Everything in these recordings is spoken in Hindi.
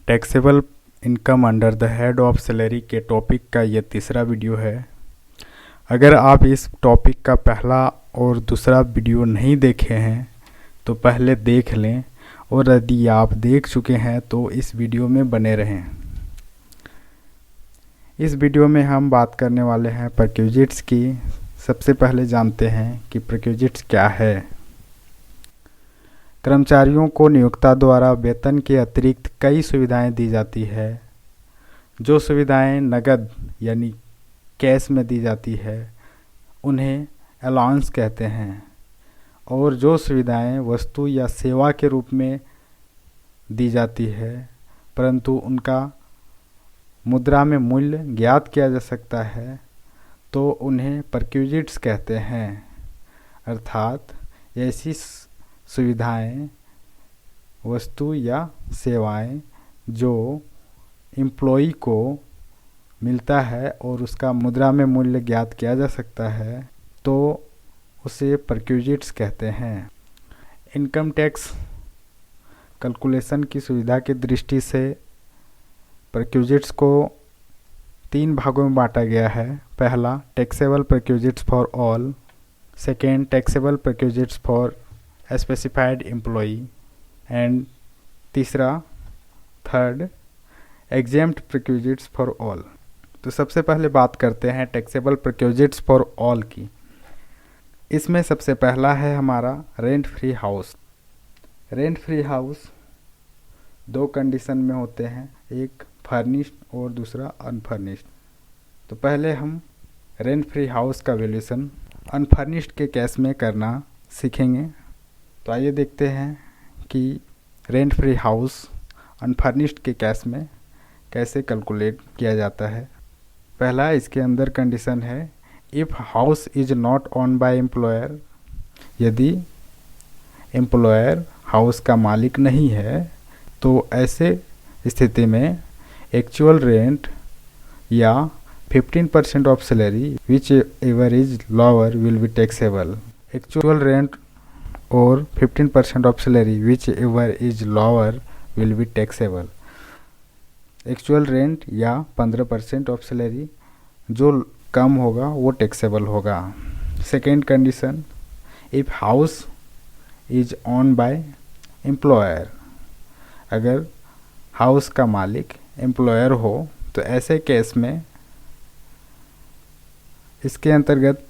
Taxable income under the head of salary के टॉपिक का ये तीसरा वीडियो है। अगर आप इस टॉपिक का पहला और दूसरा वीडियो नहीं देखे हैं तो पहले देख लें, और यदि आप देख चुके हैं तो इस वीडियो में बने रहें। इस वीडियो में हम बात करने वाले हैं परक्विजिट्स की। सबसे पहले जानते हैं कि परक्विजिट्स क्या है। कर्मचारियों को नियोक्ता द्वारा वेतन के अतिरिक्त कई सुविधाएं दी जाती है। जो सुविधाएं नकद यानी कैश में दी जाती है उन्हें अलाउंस कहते हैं, और जो सुविधाएं वस्तु या सेवा के रूप में दी जाती है परंतु उनका मुद्रा में मूल्य ज्ञात किया जा सकता है तो उन्हें परक्विजिट्स कहते हैं। अर्थात ऐसी सुविधाएं, वस्तु या सेवाएं जो एम्प्लॉई को मिलता है और उसका मुद्रा में मूल्य ज्ञात किया जा सकता है तो उसे परक्विजिट्स कहते हैं। इनकम टैक्स कैलकुलेशन की सुविधा की दृष्टि से परक्विजिट्स को 3 भागों में बांटा गया है। पहला, taxable perquisites for all. Second, taxable perquisites for specified employee. And तीसरा, third, exempt perquisites for all. तो सबसे पहले बात करते हैं टैक्सेबल परक्विजिट्स फॉर ऑल की। इसमें सबसे पहला है हमारा rent free house. Rent free house 2 condition में होते हैं, एक फर्निश्ड और दूसरा अनफर्निश्ड। तो पहले हम रेंट फ्री हाउस का वैल्यूएशन अनफर्निश्ड के केस में करना सीखेंगे। तो आइए देखते हैं कि रेंट फ्री हाउस अनफर्निश्ड के केस में कैसे कैलकुलेट किया जाता है। पहला, इसके अंदर कंडीशन है if house is not own by employer. यदि एम्प्लॉयर हाउस का मालिक नहीं है तो ऐसे स्थिति में एक्चुअल रेंट या 15% of salary which ever is lower will be taxable. Actual rent और 15% of salary which ever is lower will be taxable. Actual rent या 15% ऑफ सैलरी जो कम होगा वो टैक्सेबल होगा। Second condition, if house is own by employer. अगर हाउस का मालिक एम्प्लॉयर हो तो ऐसे केस में इसके अंतर्गत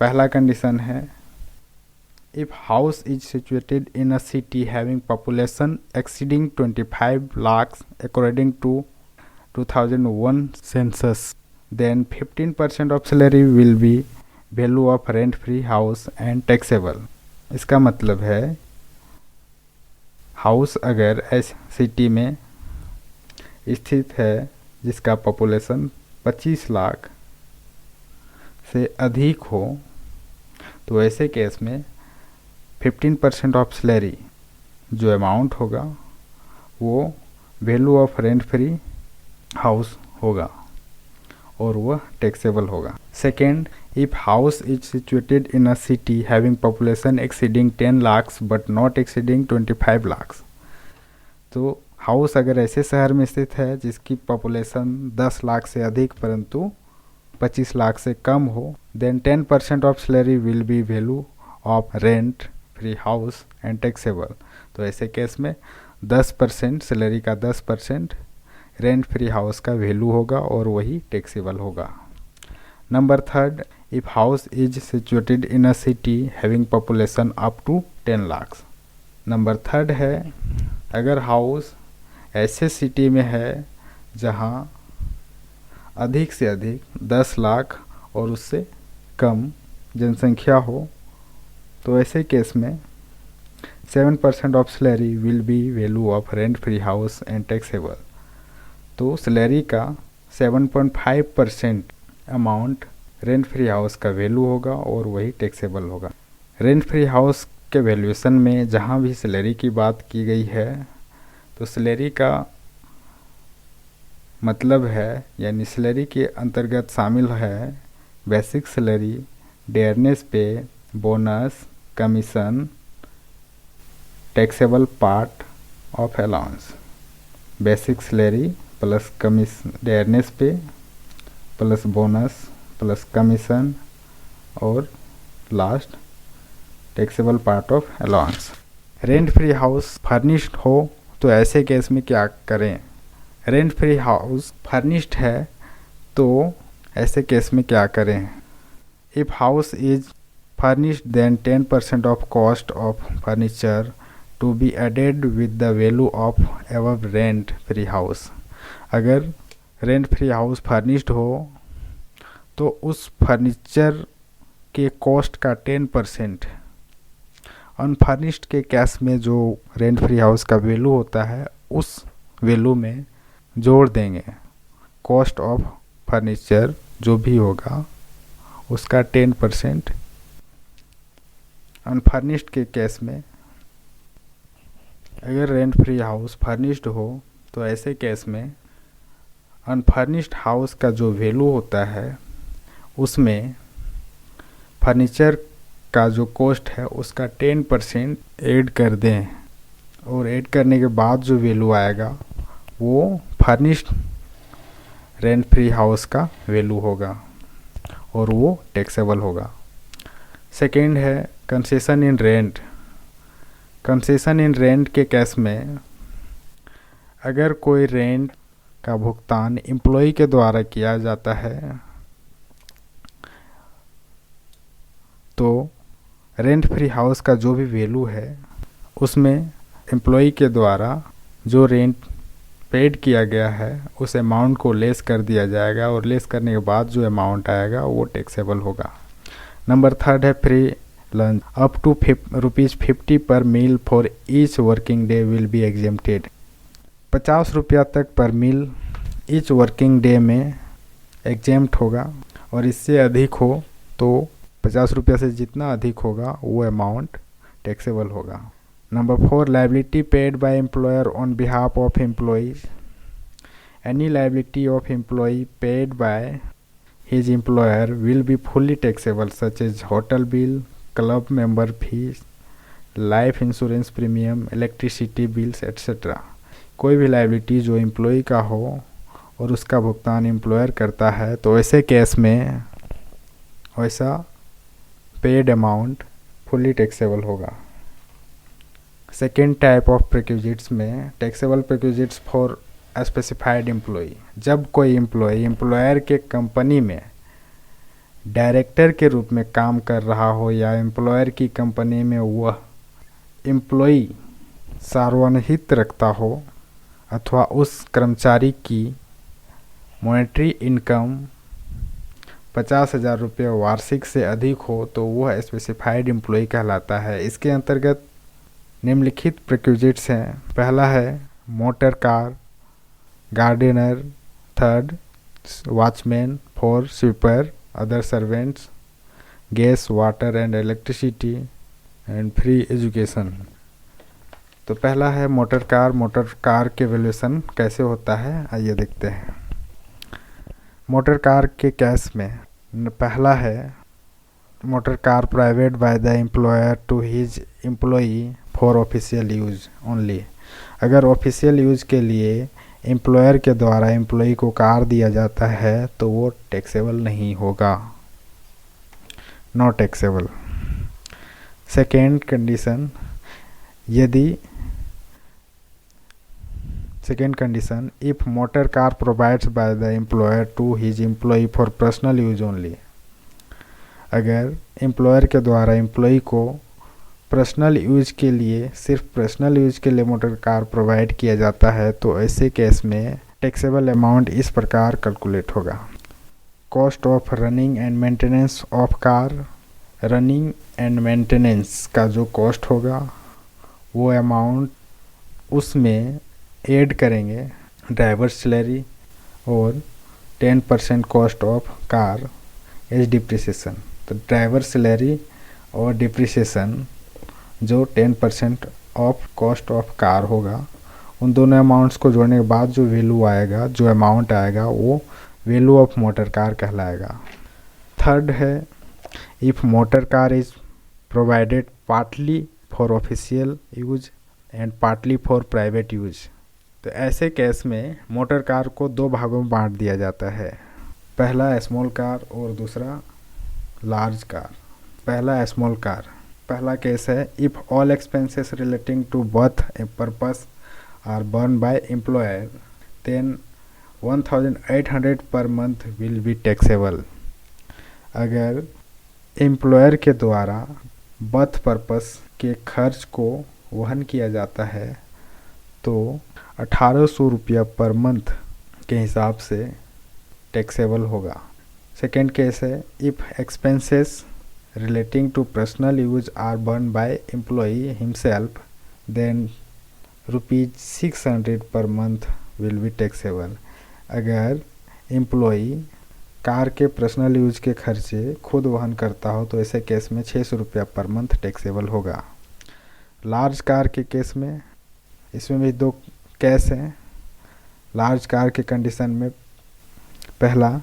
पहला कंडीशन है if house is situated in a city having population exceeding 25 lakhs according to 2001 census, then 15% of salary will be value of rent free house and taxable। इसका मतलब है हाउस अगर ऐसी सिटी में स्थित है जिसका पॉपुलेशन 25 लाख से अधिक हो तो ऐसे केस में 15% ऑफ सैलरी जो अमाउंट होगा वो value of rent free house होगा और वह टैक्सेबल होगा। Second, if house is situated in a city having population exceeding 10 lakhs but not exceeding 25 lakhs। तो हाउस अगर ऐसे शहर में स्थित है जिसकी पॉपुलेशन 10 लाख से अधिक परंतु 25 लाख से कम हो, then 10% of salary will be value of rent free house and taxable. तो ऐसे केस में 10% सैलरी का 10% रेंट फ्री हाउस का वैल्यू होगा और वही टैक्सेबल होगा। Number third, if house is situated in a city having population up to 10 lakhs। Number third है अगर हाउस ऐसे सिटी में है जहां अधिक से अधिक 10 लाख और उससे कम जनसंख्या हो तो ऐसे केस में 7% of salary will be value of rent free house and taxable. तो सैलरी का 7.5% अमाउंट रेंट फ्री हाउस का वैल्यू होगा और वही टैक्सेबल होगा। रेंट फ्री हाउस के वैल्यूएशन में जहाँ भी सैलरी की बात की गई है तो सैलरी का मतलब है यानी सैलरी के अंतर्गत शामिल है बेसिक सैलरी, डेयरनेस पे, bonus, commission, taxable part of allowance. Basic salary plus dearness पे प्लस बोनस प्लस कमीशन और last taxable part of allowance. Rent free house furnished हो तो ऐसे केस में क्या करें? रेंट फ्री हाउस फर्निश्ड है तो ऐसे केस में क्या करें? If house is furnished then 10% of cost of furniture to be added with the value of above rent free house। अगर रेंट फ्री हाउस फर्निश्ड हो तो उस फर्नीचर के कॉस्ट का 10% अनफर्निश्ड के केस में जो रेंट फ्री हाउस का वैल्यू होता है उस वैल्यू में जोड़ देंगे। कॉस्ट ऑफ फर्नीचर जो भी होगा उसका 10% अनफर्निश्ड के केस में। अगर रेंट फ्री हाउस फर्निश्ड हो तो ऐसे केस में अनफर्निश्ड हाउस का जो वैल्यू होता है उसमें फर्नीचर का जो कॉस्ट है उसका 10% ऐड कर दें और ऐड करने के बाद जो वैल्यू आएगा वो फर्निश्ड रेंट फ्री हाउस का वैल्यू होगा और वो टैक्सेबल होगा। सेकेंड है कंसेशन इन रेंट। कंसेशन इन रेंट के केस में अगर कोई रेंट का भुगतान एम्प्लॉय के द्वारा किया जाता है तो रेंट फ्री हाउस का जो भी वैल्यू है उसमें एम्प्लॉय के द्वारा जो रेंट पेड किया गया है उस अमाउंट को लेस कर दिया जाएगा और लेस करने के बाद जो अमाउंट आएगा वो टैक्सेबल होगा। नंबर थर्ड है फ्री लंच। अप टू ₹50 पर meal for each working day will be exempted. 50 रुपया तक पर मील ईच वर्किंग डे में एग्जेम्प्ट होगा और इससे अधिक हो तो 50 रुपया से जितना अधिक होगा वो अमाउंट टैक्सेबल होगा। Number 4 liability paid by employer on behalf of employees. Any liability of employ paid by his employer will be fully taxable such as hotel bill, club member fees, life insurance premium, electricity bills etc। कोई भी लाइबिलिटी जो एम्प्लॉय का हो और उसका भुगतान एम्प्लॉयर करता है तो ऐसे केस में वैसा पेड अमाउंट फुली टैक्सेबल होगा। सेकेंड टाइप ऑफ प्रिक्विजिट्स में टैक्सेबल प्रिक्विजिट्स फॉर स्पेसिफाइड एम्प्लॉय। जब कोई एम्प्लॉय एम्प्लॉयर के कंपनी में डायरेक्टर के रूप में काम कर रहा हो या एम्प्लॉयर की कंपनी में वह एम्प्लॉय सार्वजनिक रखता हो अथवा उस कर्मचारी की मॉनेटरी इनकम 50,000 रुपये वार्षिक से अधिक हो तो वह स्पेसिफाइड एम्प्लॉय कहलाता है। इसके अंतर्गत निम्नलिखित प्रिक्विजिट्स हैं। पहला है motor car, gardener, third watchman, four sweeper, other servants, gas, water and electricity and free education. तो पहला है मोटर कार। मोटर कार के वैल्यूएशन कैसे होता है आइए देखते हैं। मोटर कार के केस में पहला है motor car private by the employer to his employee for official use only. अगर ऑफिशियल यूज के लिए एम्प्लॉयर के द्वारा एम्प्लॉई को कार दिया जाता है तो वो टैक्सेबल नहीं होगा, not taxable. Second condition, second condition if motor car provides by the employer to his employee for personal use only. अगर एम्प्लॉयर के द्वारा एम्प्लॉई को पर्सनल यूज के लिए सिर्फ पर्सनल यूज के लिए मोटर कार प्रोवाइड किया जाता है तो ऐसे केस में टैक्सेबल अमाउंट इस प्रकार कैलकुलेट होगा। Cost of running and maintenance of car. Running and maintenance का जो कॉस्ट होगा वो अमाउंट उसमें ऐड करेंगे ड्राइवर सैलरी और 10% cost of car as depreciation. तो ड्राइवर सैलरी और डिप्रिसिएशन जो 10% ऑफ कॉस्ट ऑफ कार होगा उन दोनों अमाउंट्स को जोड़ने के बाद जो वैल्यू आएगा, जो अमाउंट आएगा वो वैल्यू ऑफ मोटर कार कहलाएगा। थर्ड है if motor car is provided partly for official use and partly for private use. तो ऐसे केस में मोटर कार को दो भागों में बांट दिया जाता है, पहला स्मॉल कार और दूसरा लार्ज कार। पहला स्मॉल कार, पहला केस है if all expenses relating to both a purpose are borne by employer then 1800 per month will be taxable. अगर एम्प्लॉयर के द्वारा बर्थ पर्पस के खर्च को वहन किया जाता है तो 1800 रुपया पर मंथ के हिसाब से टैक्सेबल होगा। सेकेंड केस है if expenses relating to personal use are borne by employee himself then ₹600 per month will be taxable. अगर एम्प्लॉई कार के पर्सनल यूज के खर्चे खुद वहन करता हो तो ऐसे केस में 600 रुपया पर मंथ टैक्सेबल होगा। लार्ज कार के केस में, इसमें भी दो केस हैं। लार्ज कार के कंडीशन में पहला,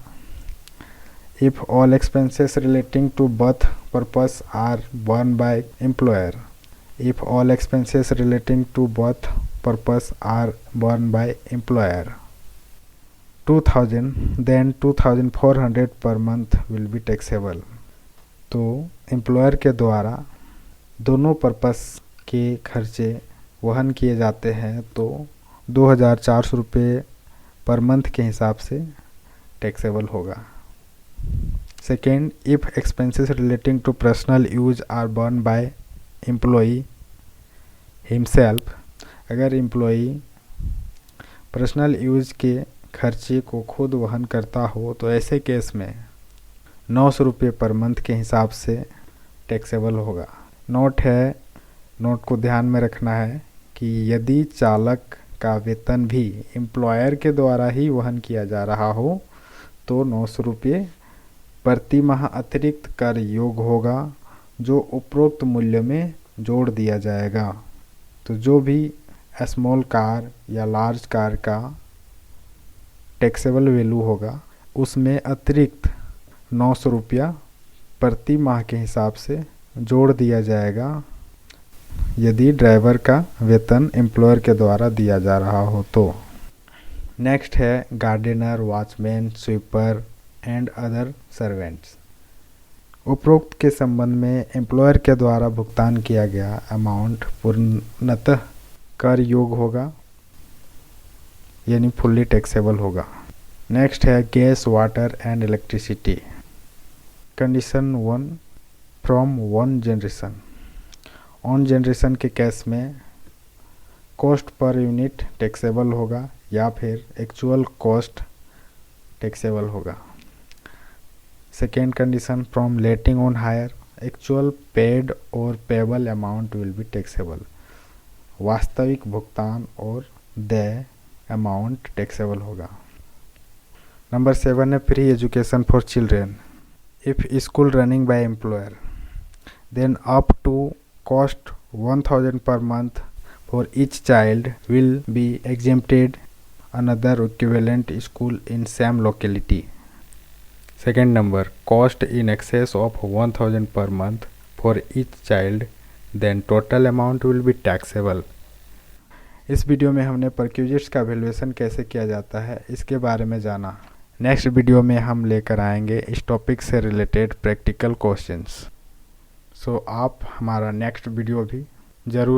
if all expenses relating to both purpose are borne by employer, if all expenses relating to both purpose are borne by employer 2000 then 2400 per month will be taxable. तो एम्प्लॉयर के द्वारा दोनों पर्पस के खर्चे वहन किए जाते हैं तो 2400 रुपये पर मंथ के हिसाब से टैक्सेबल होगा। Second, if expenses relating to personal use are borne by employee himself, अगर एम्प्लॉई पर्सनल यूज के खर्चे को खुद वहन करता हो तो ऐसे केस में 900 रुपये पर मंथ के हिसाब से टैक्सेबल होगा। नोट है, नोट को ध्यान में रखना है कि यदि चालक का वेतन भी एम्प्लॉयर के द्वारा ही वहन किया जा रहा हो तो 900 रुपये प्रति माह अतिरिक्त कर योग होगा जो उपरोक्त मूल्य में जोड़ दिया जाएगा। तो जो भी स्मॉल कार या लार्ज कार का टैक्सेबल वैल्यू होगा उसमें अतिरिक्त 900 रुपया प्रति माह के हिसाब से जोड़ दिया जाएगा यदि ड्राइवर का वेतन एम्प्लॉयर के द्वारा दिया जा रहा हो तो। नेक्स्ट है gardener, watchman, sweeper and other servants. उपरोक्त के संबंध में एम्प्लॉयर के द्वारा भुगतान किया गया अमाउंट पूर्णतः कर योग होगा यानी फुल्ली टैक्सेबल होगा। नेक्स्ट है gas, water and electricity. Condition 1 from one generation. On generation के केस में कॉस्ट पर यूनिट टैक्सेबल होगा या फिर एक्चुअल कॉस्ट टैक्सेबल होगा। Second condition from letting on hire, actual paid और payable amount will be taxable. वास्तविक भुगतान और देय अमाउंट टैक्सेबल होगा। नंबर 7 है free education for children. If school running by employer then up to cost 1000 per month for each child will be exempted another equivalent school in same locality. Second number, cost in excess of 1000 per month for each child, then total amount will be taxable. इस वीडियो में हमने परक्यूजिट्स का वैल्यूएशन कैसे किया जाता है इसके बारे में जाना। नेक्स्ट वीडियो में हम लेकर आएंगे इस टॉपिक से रिलेटेड प्रैक्टिकल क्वेश्चंस। सो आप हमारा नेक्स्ट वीडियो भी ज़रूर